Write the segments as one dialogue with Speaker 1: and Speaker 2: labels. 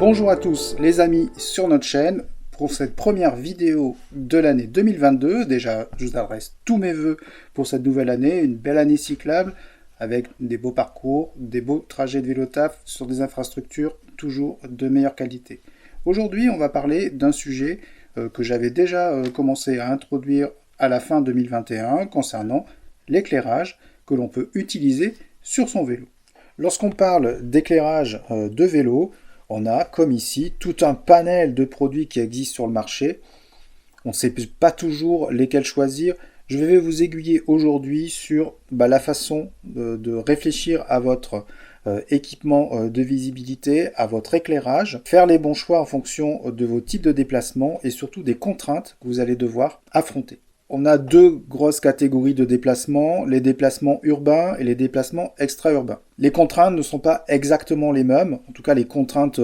Speaker 1: Bonjour à tous les amis sur notre chaîne pour cette première vidéo de l'année 2022. Déjà, je vous adresse tous mes vœux pour cette nouvelle année, une belle année cyclable avec des beaux parcours, des beaux trajets de vélo taf sur des infrastructures toujours de meilleure qualité. Aujourd'hui, on va parler d'un sujet que j'avais déjà commencé à introduire à la fin 2021 concernant l'éclairage que l'on peut utiliser sur son vélo. Lorsqu'on parle d'éclairage de vélo, on a, comme ici, tout un panel de produits qui existent sur le marché. On ne sait pas toujours lesquels choisir. Je vais vous aiguiller aujourd'hui sur la façon de réfléchir à votre équipement de visibilité, à votre éclairage, faire les bons choix en fonction de vos types de déplacements et surtout des contraintes que vous allez devoir affronter. On a deux grosses catégories de déplacements, les déplacements urbains et les déplacements extra-urbains. Les contraintes ne sont pas exactement les mêmes, en tout cas les contraintes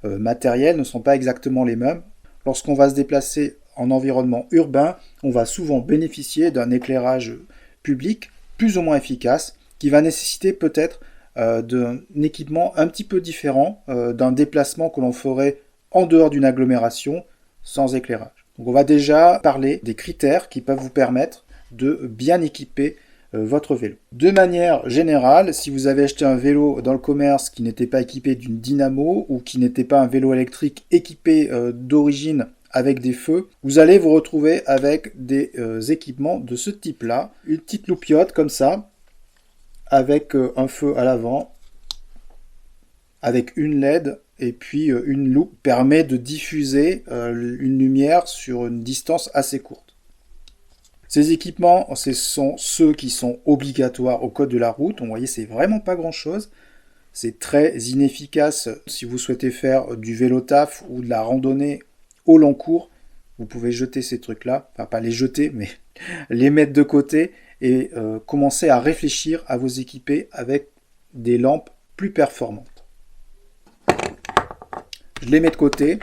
Speaker 1: matérielles ne sont pas exactement les mêmes. Lorsqu'on va se déplacer en environnement urbain, on va souvent bénéficier d'un éclairage public plus ou moins efficace qui va nécessiter peut-être d'un équipement un petit peu différent d'un déplacement que l'on ferait en dehors d'une agglomération sans éclairage. Donc on va déjà parler des critères qui peuvent vous permettre de bien équiper votre vélo. De manière générale, si vous avez acheté un vélo dans le commerce qui n'était pas équipé d'une dynamo ou qui n'était pas un vélo électrique équipé d'origine avec des feux, vous allez vous retrouver avec des équipements de ce type-là. Une petite loupiote comme ça, avec un feu à l'avant, avec une LED, et puis une loupe permet de diffuser une lumière sur une distance assez courte. Ces équipements, ce sont ceux qui sont obligatoires au code de la route. Vous voyez, c'est vraiment pas grand-chose. C'est très inefficace si vous souhaitez faire du vélo taf ou de la randonnée au long cours. Vous pouvez jeter ces trucs-là, enfin pas les jeter, mais les mettre de côté et commencer à réfléchir à vous équiper avec des lampes plus performantes. Je les mets de côté,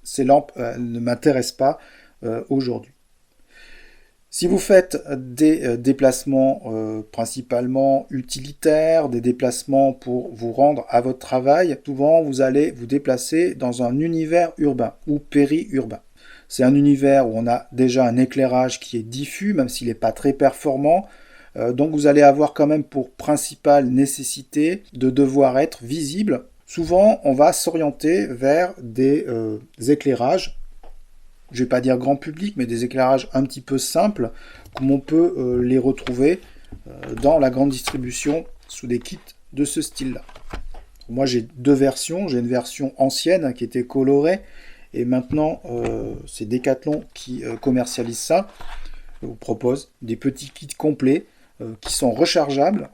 Speaker 1: ces lampes ne m'intéressent pas aujourd'hui. Si vous faites des déplacements principalement utilitaires, des déplacements pour vous rendre à votre travail, souvent vous allez vous déplacer dans un univers urbain ou périurbain. C'est un univers où on a déjà un éclairage qui est diffus, même s'il n'est pas très performant. Donc vous allez avoir quand même pour principale nécessité de devoir être visible. Souvent, on va s'orienter vers des éclairages, je ne vais pas dire grand public, mais des éclairages un petit peu simples, comme on peut les retrouver dans la grande distribution sous des kits de ce style-là. Moi, j'ai deux versions. J'ai une version ancienne qui était colorée, et maintenant, c'est Decathlon qui commercialise ça. Je vous propose des petits kits complets qui sont rechargeables.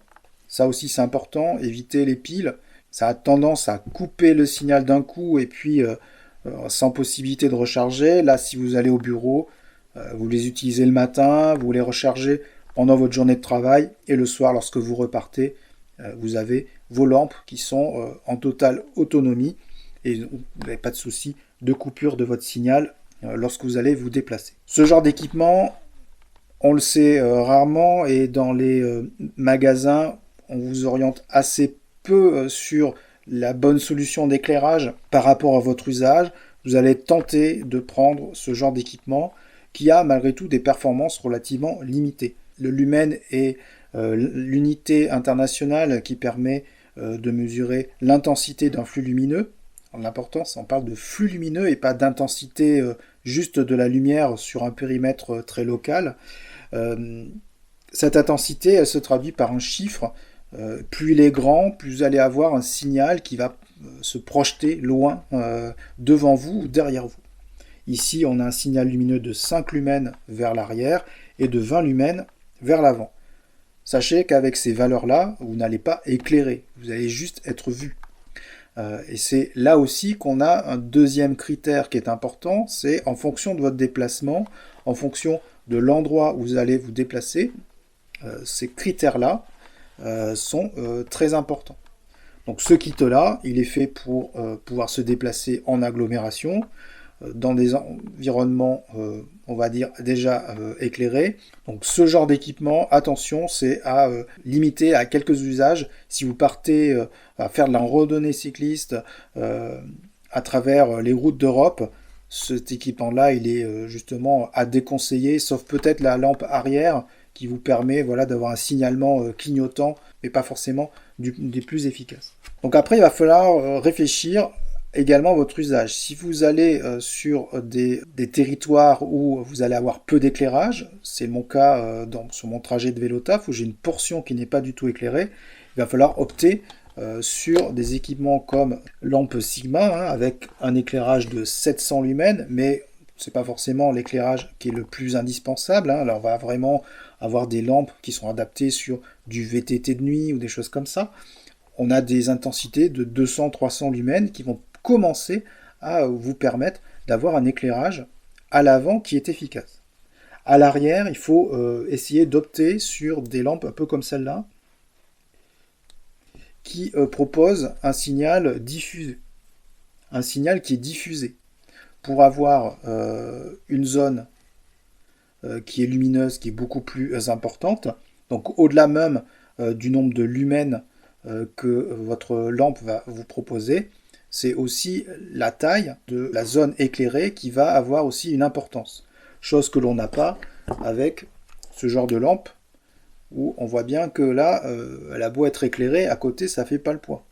Speaker 1: Ça aussi, c'est important, éviter les piles. Ça a tendance à couper le signal d'un coup et puis sans possibilité de recharger. Là, si vous allez au bureau, vous les utilisez le matin, vous les rechargez pendant votre journée de travail et le soir, lorsque vous repartez, vous avez vos lampes qui sont en totale autonomie et vous n'avez pas de souci de coupure de votre signal lorsque vous allez vous déplacer. Ce genre d'équipement, on le sait rarement et dans les magasins, on vous oriente assez peu sur la bonne solution d'éclairage par rapport à votre usage. Vous allez tenter de prendre ce genre d'équipement qui a malgré tout des performances relativement limitées. Le lumen est l'unité internationale qui permet de mesurer l'intensité d'un flux lumineux. L'important, c'est qu'on parle de flux lumineux et pas d'intensité juste de la lumière sur un périmètre très local. Cette intensité, elle se traduit par un chiffre. Plus il est grand, plus vous allez avoir un signal qui va se projeter loin devant vous ou derrière vous. Ici, on a un signal lumineux de 5 lumens vers l'arrière et de 20 lumens vers l'avant. Sachez qu'avec ces valeurs-là, vous n'allez pas éclairer, vous allez juste être vu. Et c'est là aussi qu'on a un deuxième critère qui est important, c'est en fonction de votre déplacement, en fonction de l'endroit où vous allez vous déplacer, ces critères-là sont très importants. Donc ce kit-là, il est fait pour pouvoir se déplacer en agglomération, dans des environnements, on va dire, déjà éclairés. Donc ce genre d'équipement, attention, c'est à limiter à quelques usages. Si vous partez à faire de la randonnée cycliste à travers les routes d'Europe, cet équipement-là, il est justement à déconseiller, sauf peut-être la lampe arrière qui vous permet voilà, d'avoir un signalement clignotant, mais pas forcément des plus efficaces. Donc après, il va falloir réfléchir également à votre usage. Si vous allez sur des territoires où vous allez avoir peu d'éclairage, c'est mon cas sur mon trajet de vélo taf où j'ai une portion qui n'est pas du tout éclairée, il va falloir opter sur des équipements comme lampe Sigma avec un éclairage de 700 lumens, mais c'est pas forcément l'éclairage qui est le plus indispensable. Alors on va vraiment avoir des lampes qui sont adaptées sur du VTT de nuit ou des choses comme ça. On a des intensités de 200-300 lumens qui vont commencer à vous permettre d'avoir un éclairage à l'avant qui est efficace. À l'arrière, il faut essayer d'opter sur des lampes un peu comme celle-là, qui propose un signal diffusé, un signal qui est diffusé, pour avoir une zone qui est lumineuse, qui est beaucoup plus importante. Donc au-delà même du nombre de lumens que votre lampe va vous proposer, c'est aussi la taille de la zone éclairée qui va avoir aussi une importance. Chose que l'on n'a pas avec ce genre de lampe, où on voit bien que là, elle a beau être éclairée, à côté, ça ne fait pas le poids.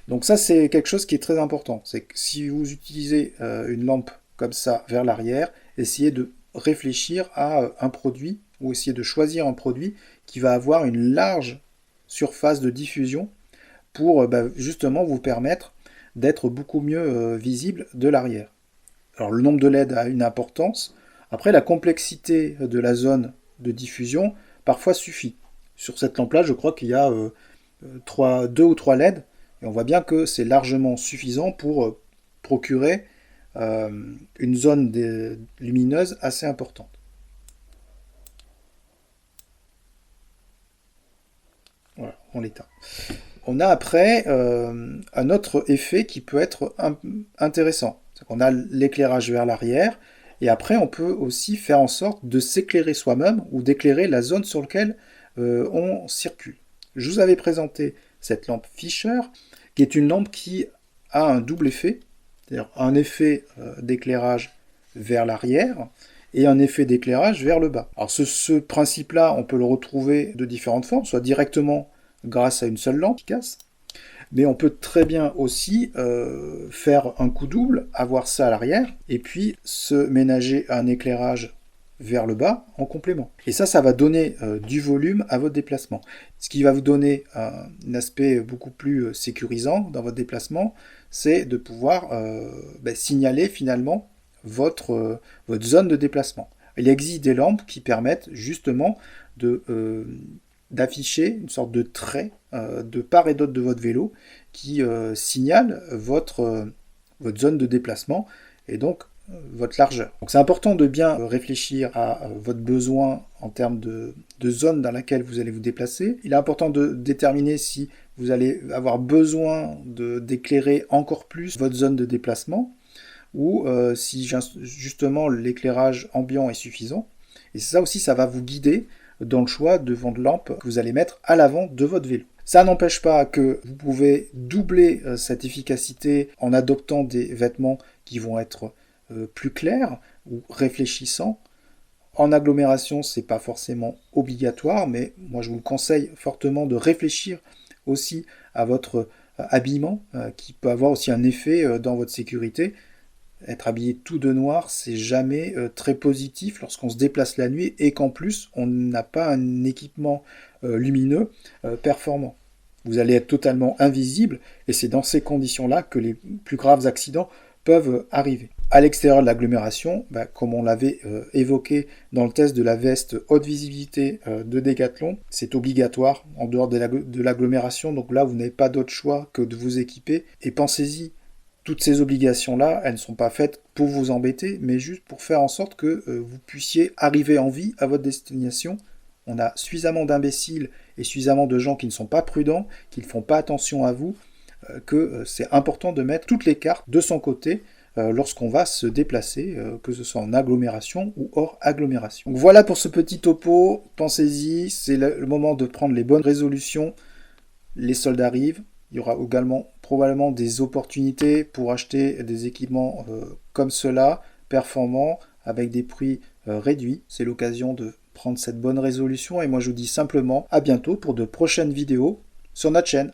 Speaker 1: Donc ça, c'est quelque chose qui est très important. C'est que si vous utilisez une lampe comme ça vers l'arrière, essayez de réfléchir à un produit, ou essayez de choisir un produit qui va avoir une large surface de diffusion pour justement vous permettre d'être beaucoup mieux visible de l'arrière. Alors le nombre de LED a une importance. Après, la complexité de la zone de diffusion parfois suffit. Sur cette lampe-là, je crois qu'il y a 2 ou 3 LED, et on voit bien que c'est largement suffisant pour procurer une zone lumineuse assez importante. Voilà, on l'éteint. On a après un autre effet qui peut être intéressant. On a l'éclairage vers l'arrière, et après on peut aussi faire en sorte de s'éclairer soi-même ou d'éclairer la zone sur laquelle on circule. Je vous avais présenté cette lampe Fischer, qui est une lampe qui a un double effet, c'est-à-dire un effet d'éclairage vers l'arrière et un effet d'éclairage vers le bas. Alors ce principe-là, on peut le retrouver de différentes formes, soit directement grâce à une seule lampe efficace, mais on peut très bien aussi faire un coup double, avoir ça à l'arrière, et puis se ménager un éclairage vers le bas en complément. Et ça va donner du volume à votre déplacement. Ce qui va vous donner un aspect beaucoup plus sécurisant dans votre déplacement, c'est de pouvoir signaler finalement votre zone de déplacement. Il existe des lampes qui permettent justement d'afficher une sorte de trait de part et d'autre de votre vélo qui signale votre zone de déplacement et donc votre largeur. Donc c'est important de bien réfléchir à votre besoin en termes de zone dans laquelle vous allez vous déplacer. Il est important de déterminer si vous allez avoir besoin d'éclairer encore plus votre zone de déplacement ou si justement l'éclairage ambiant est suffisant. Et ça aussi, ça va vous guider dans le choix de votre lampe que vous allez mettre à l'avant de votre vélo. Ça n'empêche pas que vous pouvez doubler cette efficacité en adoptant des vêtements qui vont être plus clairs ou réfléchissants. En agglomération, c'est pas forcément obligatoire, mais moi je vous conseille fortement de réfléchir aussi à votre habillement qui peut avoir aussi un effet dans votre sécurité. Être habillé tout de noir, c'est jamais très positif lorsqu'on se déplace la nuit et qu'en plus on n'a pas un équipement lumineux performant. Vous allez être totalement invisible et c'est dans ces conditions-là que les plus graves accidents peuvent arriver. À l'extérieur de l'agglomération, comme on l'avait évoqué dans le test de la veste haute visibilité de Decathlon, c'est obligatoire en dehors de l'agglomération, donc là vous n'avez pas d'autre choix que de vous équiper et pensez-y. Toutes ces obligations-là, elles ne sont pas faites pour vous embêter, mais juste pour faire en sorte que vous puissiez arriver en vie à votre destination. On a suffisamment d'imbéciles et suffisamment de gens qui ne sont pas prudents, qui ne font pas attention à vous, que c'est important de mettre toutes les cartes de son côté lorsqu'on va se déplacer, que ce soit en agglomération ou hors agglomération. Donc voilà pour ce petit topo, pensez-y, c'est le moment de prendre les bonnes résolutions. Les soldes arrivent, Il y aura également probablement des opportunités pour acheter des équipements comme cela, performants, avec des prix réduits. C'est l'occasion de prendre cette bonne résolution et moi je vous dis simplement à bientôt pour de prochaines vidéos sur notre chaîne.